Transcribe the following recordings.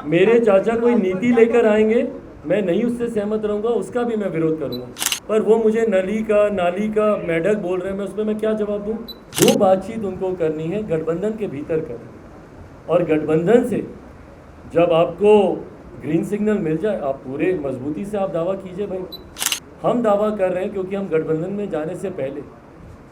मेरे चाचा कोई नीति लेकर आएंगे, मैं नहीं उससे सहमत रहूंगा, उसका भी मैं विरोध करूंगा। पर वो मुझे नाली का मेढक बोल रहे हैं, मैं उसमें मैं क्या जवाब दूं? जो बातचीत उनको करनी है गठबंधन के भीतर करें, और गठबंधन से जब आपको ग्रीन सिग्नल मिल जाए आप पूरे मजबूती से आप दावा कीजिए। भाई हम दावा कर रहे हैं क्योंकि हम गठबंधन में जाने से पहले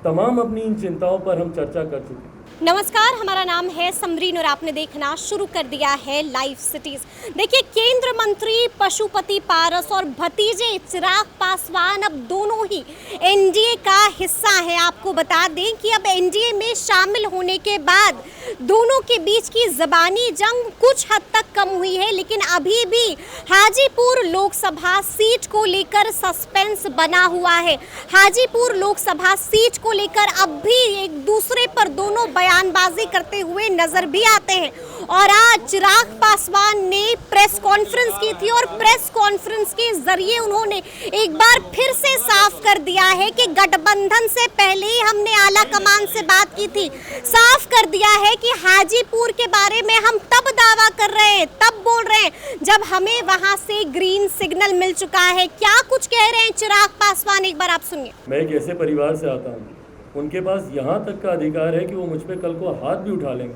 तमाम अपनी इन चिंताओं पर हम चर्चा कर चुके हैं। नमस्कार, हमारा नाम है समरीन और आपने देखना शुरू कर दिया है लाइव सिटीज। देखिए, केंद्र मंत्री पशुपति पारस और भतीजे चिराग पासवान अब दोनों ही एनडीए का हिस्सा है। आपको बता दें कि अब एनडीए में शामिल होने के बाद दोनों के बीच की ज़बानी जंग कुछ हद तक कम हुई है, लेकिन अभी भी हाजीपुर लोकसभा सीट को लेकर सस्पेंस बना हुआ है। हाजीपुर लोकसभा सीट को लेकर अब भी एक दूसरे पर दोनों बयानबाजी करते हुए नजर भी आते हैं। और आज चिराग पासवान ने प्रेस कॉन्फ्रेंस की थी और प्रेस कॉन्फ्रेंस के जरिए उन्होंने एक बार फिर से साफ कर दिया है कि गठबंधन से पहले ही हमने आला कमान से बात की थी। साफ कर दिया है कि हाजीपुर के बारे में हम तब दावा कर रहे हैं, तब बोल रहे हैं जब हमें वहां से ग्रीन सिग्नल मिल चुका है। क्या कुछ कह रहे हैं चिराग पासवान, एक बार आप सुनिए। मैं एक ऐसे परिवार से आता हूँ, उनके पास यहाँ तक का अधिकार है कि वो मुझ पे कल को हाथ भी उठा लेंगे।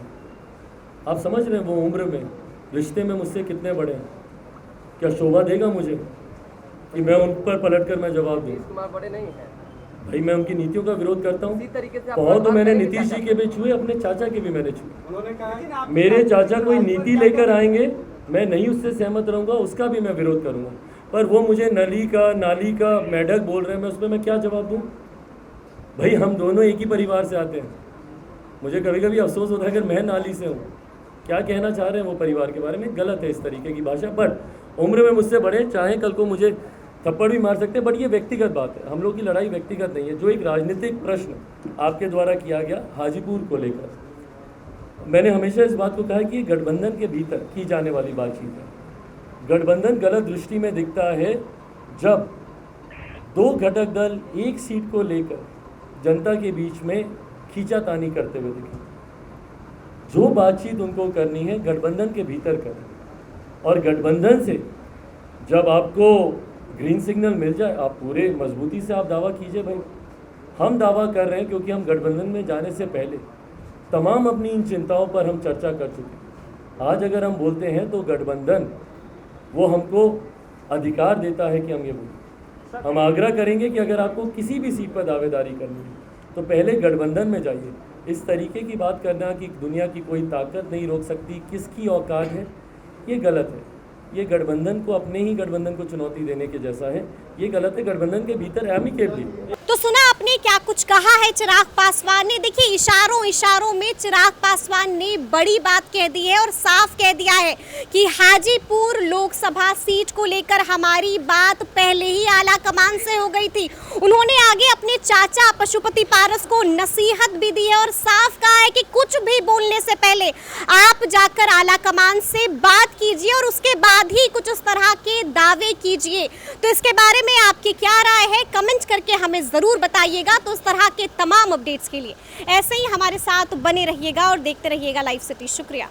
आप समझ रहे हैं वो उम्र में, रिश्ते में मुझसे कितने बड़े हैं। क्या शोभा देगा मुझे कि मैं उन पर पलटकर मैं जवाब दूँ? बड़े नहीं है भाई, मैं उनकी नीतियों का विरोध करता हूँ। बहुत तो मैंने नीतीश जी के भी छुए, अपने चाचा के भी मैंने छुए। मेरे चाचा कोई नीति लेकर आएंगे, मैं नहीं उससे सहमत रहूँगा, उसका भी मैं विरोध करूँगा। पर वो मुझे नाली का मेढक बोल रहे हैं, मैं उसमें मैं क्या जवाब दूँ? भाई हम दोनों एक ही परिवार से आते हैं। मुझे कभी कभी अफसोस होता है अगर मैं नाली से हूँ। क्या कहना चाह रहे हैं वो परिवार के बारे में, गलत है इस तरीके की भाषा। बट उम्र में मुझसे बड़े, चाहे कल को मुझे थप्पड़ भी मार सकते हैं, बट ये व्यक्तिगत बात है। हम लोग की लड़ाई व्यक्तिगत नहीं है। जो एक राजनीतिक प्रश्न आपके द्वारा किया गया हाजीपुर को लेकर, मैंने हमेशा इस बात को कहा कि गठबंधन के भीतर की जाने वाली बातचीत है। गठबंधन गलत दृष्टि में दिखता है जब दो घटक दल एक सीट को लेकर जनता के बीच में खींचातानी करते हुए दिखे। जो बातचीत उनको करनी है गठबंधन के भीतर करें, और गठबंधन से जब आपको ग्रीन सिग्नल मिल जाए आप पूरे मजबूती से आप दावा कीजिए। भाई हम दावा कर रहे हैं क्योंकि हम गठबंधन में जाने से पहले तमाम अपनी इन चिंताओं पर हम चर्चा कर चुके हैं। आज अगर हम बोलते हैं तो गठबंधन वो हमको अधिकार देता है कि हम ये बोलें। हम आग्रह करेंगे कि अगर आपको किसी भी सीट पर दावेदारी करनी है तो पहले गठबंधन में जाइए। इस तरीके की बात करना कि दुनिया की कोई ताकत नहीं रोक सकती, किसकी औकात है, ये गलत है। ये गठबंधन को, अपने ही गठबंधन को चुनौती देने के जैसा है। ये गलत है। गठबंधन के भीतर एमिकेबली। तो सुना आपने क्या कुछ कहा है चिराग पासवान ने। देखिए, इशारों में चिराग पासवान ने बड़ी बात कह दी है और साफ कह दिया है कि हाजीपुर लोकसभा सीट को लेकर हमारी बात पहले ही आला कमान से हो गई थी। उन्होंने आगे अपने चाचा पशुपति पारस को नसीहत भी दी है और साफ कहा है कि कुछ भी बोलने से पहले आप जाकर आला कमान से बात कीजिए और उसके बाद ही कुछ उस तरह के दावे कीजिए। तो इसके बारे में आपकी क्या राय है, कमेंट करके हमें जरूर बताइएगा। तो इस तरह के तमाम अपडेट्स के लिए ऐसे ही हमारे साथ बने रहिएगा और देखते रहिएगा लाइव सिटी। शुक्रिया।